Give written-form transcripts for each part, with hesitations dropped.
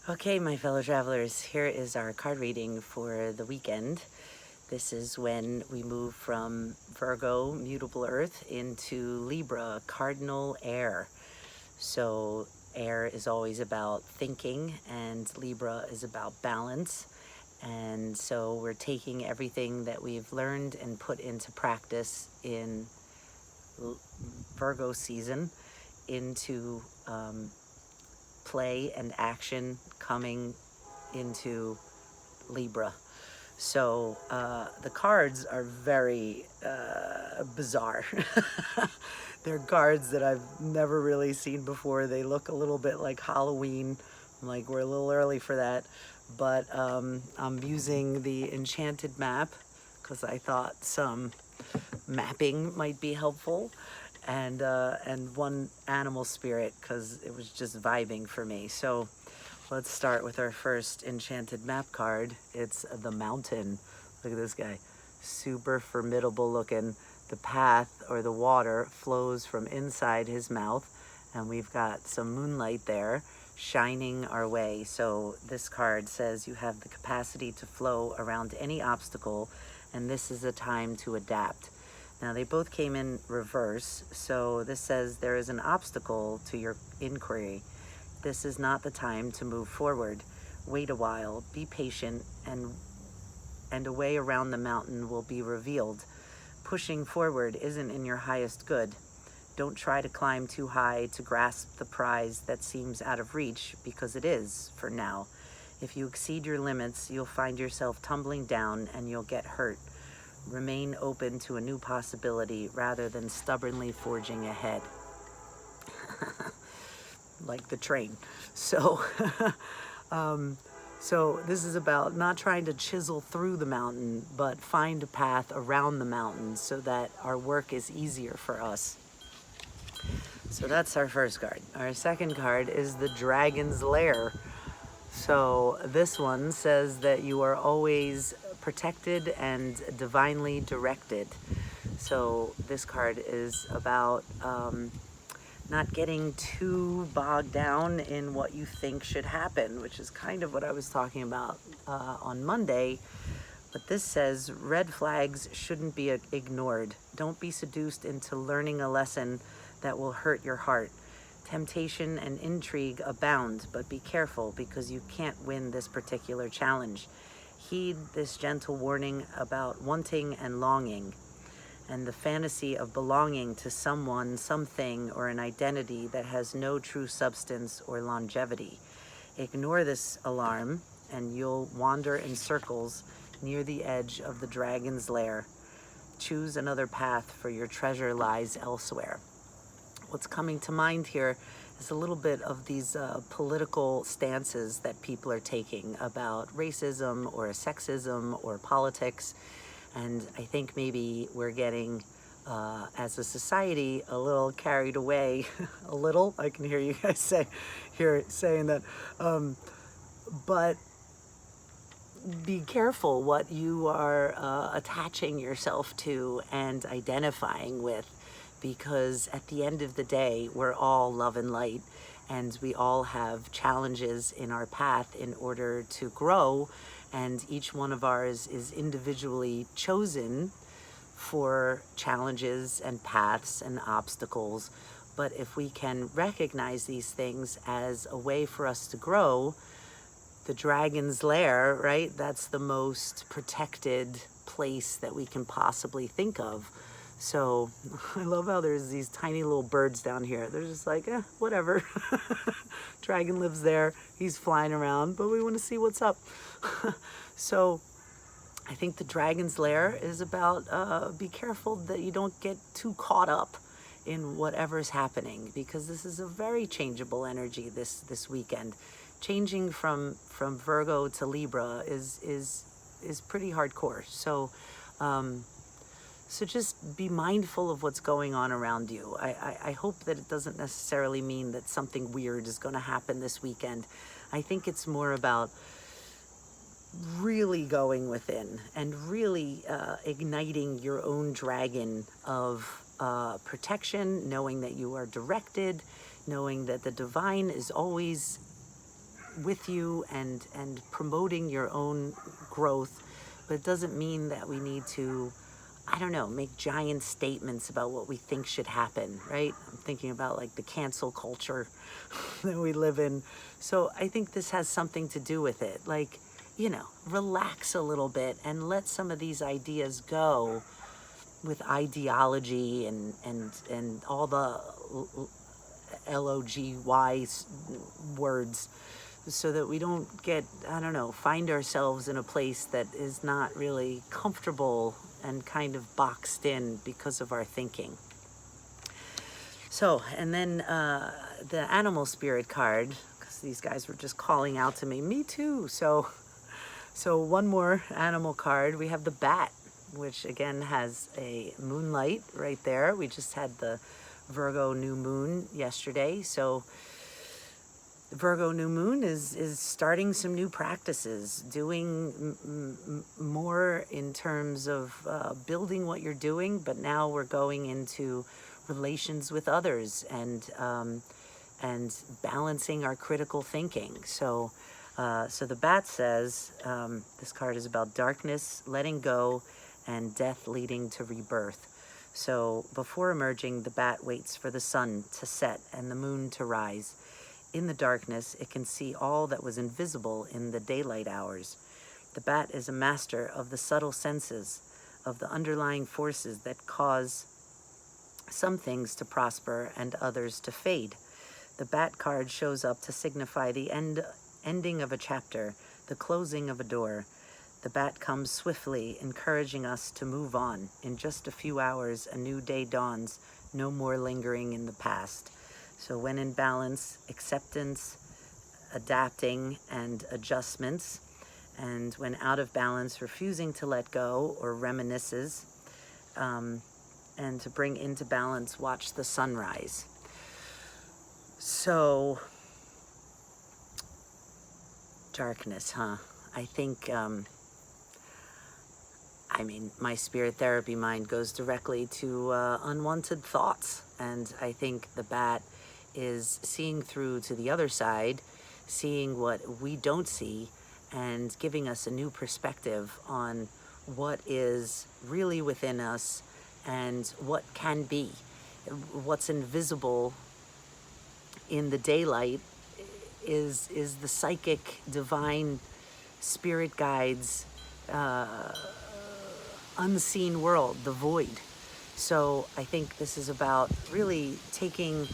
Okay, my fellow travelers, here is our card reading for the weekend. This is when we move from Virgo, mutable earth, into Libra, cardinal air. So air is always about thinking and Libra is about balance. And so we're taking everything that we've learned and put into practice in Virgo season into play and action coming into Libra. So the cards are very bizarre. They're cards that I've never really seen before. They look a little bit like Halloween. I'm like, we're a little early for that. But I'm using the enchanted map because I thought some mapping might be helpful, and one animal spirit because it was just vibing for me. So let's start with our first enchanted map card. It's the mountain. Look at this guy, super formidable looking. The path or the water flows from inside his mouth, and we've got some moonlight there shining our way. So this card says you have the capacity to flow around any obstacle, and this is a time to adapt. Now they both came in reverse, so this says there is an obstacle to your inquiry. This is not the time to move forward. Wait a while, be patient, and a way around the mountain will be revealed. Pushing forward isn't in your highest good. Don't try to climb too high to grasp the prize that seems out of reach, because it is, for now. If you exceed your limits, you'll find yourself tumbling down and you'll get hurt. Remain open to a new possibility rather than stubbornly forging ahead. Like the train. So, so this is about not trying to chisel through the mountain, but find a path around the mountain so that our work is easier for us. So that's our first card. Our second card is the Dragon's Lair. So this one says that you are always protected and divinely directed. So this card is about not getting too bogged down in what you think should happen, which is kind of what I was talking about on Monday. But this says red flags shouldn't be ignored. Don't be seduced into learning a lesson that will hurt your heart. Temptation and intrigue abound, but be careful because you can't win this particular challenge. Heed this gentle warning about wanting and longing, and the fantasy of belonging to someone, something, or an identity that has no true substance or longevity. Ignore this alarm, and you'll wander in circles near the edge of the Dragon's Lair. Choose another path, for your treasure lies elsewhere. What's coming to mind here is a little bit of these political stances that people are taking about racism or sexism or politics. And I think maybe we're getting, as a society, a little carried away. A little, I can hear you guys saying that. But be careful what you are attaching yourself to and identifying with, because at the end of the day, we're all love and light, and we all have challenges in our path in order to grow, and each one of ours is individually chosen for challenges and paths and obstacles. But if we can recognize these things as a way for us to grow, the Dragon's Lair, right? That's the most protected place that we can possibly think of. So I love how there's these tiny little birds down here. They're just like, whatever. Dragon lives there. He's flying around, but we want to see what's up. So I think the Dragon's Lair is about be careful that you don't get too caught up in whatever's happening, because this is a very changeable energy this weekend. Changing from Virgo to Libra is pretty hardcore. So so just be mindful of what's going on around you. I hope that it doesn't necessarily mean that something weird is going to happen this weekend. I think it's more about really going within and really igniting your own dragon of protection, knowing that you are directed, knowing that the divine is always with you and promoting your own growth, but it doesn't mean that we need to, I don't know, make giant statements about what we think should happen, right? I'm thinking about like the cancel culture that we live in. So I think this has something to do with it. Like, you know, relax a little bit and let some of these ideas go with ideology and all the LOGY words, so that we don't get, I don't know, find ourselves in a place that is not really comfortable and kind of boxed in because of our thinking. So, and then the animal spirit card, because these guys were just calling out to me, me too. So one more animal card. We have the bat, which again has a moonlight right there. We just had the Virgo new moon yesterday. So Virgo new moon is starting some new practices, doing more in terms of building what you're doing, but now we're going into relations with others and balancing our critical thinking. So the bat says, this card is about darkness, letting go, and death leading to rebirth. So before emerging, the bat waits for the sun to set and the moon to rise. In the darkness, it can see all that was invisible in the daylight hours. The bat is a master of the subtle senses, of the underlying forces that cause some things to prosper and others to fade. The bat card shows up to signify the ending of a chapter, the closing of a door. The bat comes swiftly, encouraging us to move on. In just a few hours, a new day dawns, no more lingering in the past. So when in balance, acceptance, adapting, and adjustments. And when out of balance, refusing to let go or reminisces. And to bring into balance, watch the sunrise. So, darkness, huh? I think, my spirit therapy mind goes directly to unwanted thoughts. And I think the bat is seeing through to the other side, seeing what we don't see, and giving us a new perspective on what is really within us and what can be. What's invisible in the daylight is the psychic, divine, spirit guides, unseen world, the void. So I think this is about really taking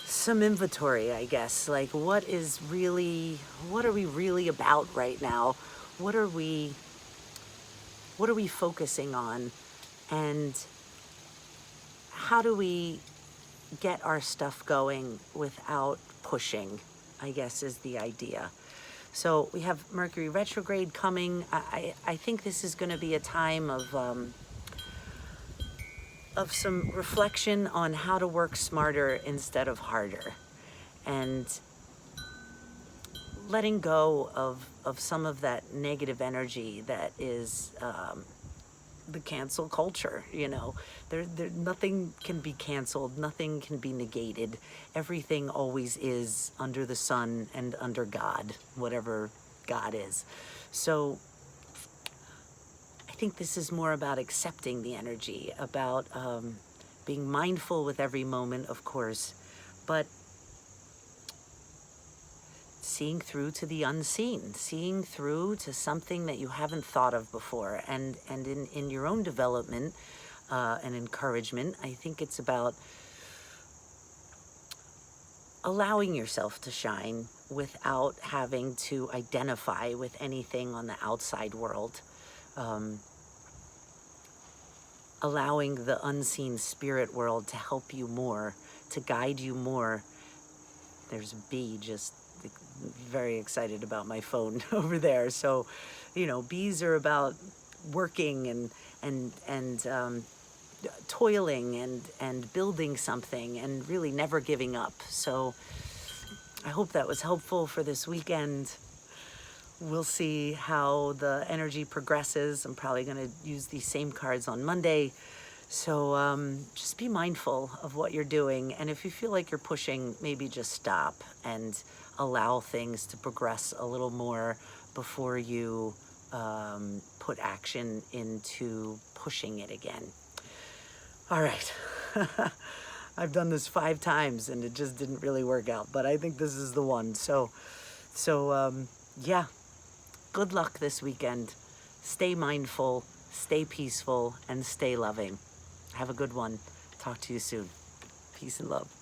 some inventory, I guess. Like, what are we really about right now? What are we focusing on? And how do we get our stuff going without pushing, I guess, is the idea. So we have Mercury Retrograde coming. I think this is going to be a time of some reflection on how to work smarter instead of harder, and letting go of some of that negative energy that is the cancel culture. You know, nothing can be canceled, nothing can be negated. Everything always is under the sun and under God, whatever God is. So I think this is more about accepting the energy, about being mindful with every moment, of course, but seeing through to the unseen, seeing through to something that you haven't thought of before. And in your own development and encouragement, I think it's about allowing yourself to shine without having to identify with anything on the outside world. Allowing the unseen spirit world to help you more, to guide you more. There's a bee just very excited about my phone over there. So, you know, bees are about working and toiling and building something and really never giving up. So I hope that was helpful for this weekend. We'll see how the energy progresses. I'm probably going to use these same cards on Monday. So just be mindful of what you're doing. And if you feel like you're pushing, maybe just stop and allow things to progress a little more before you put action into pushing it again. All right. I've done this 5 times and it just didn't really work out, but I think this is the one. So yeah, good luck this weekend. Stay mindful, stay peaceful, and stay loving. Have a good one. Talk to you soon. Peace and love.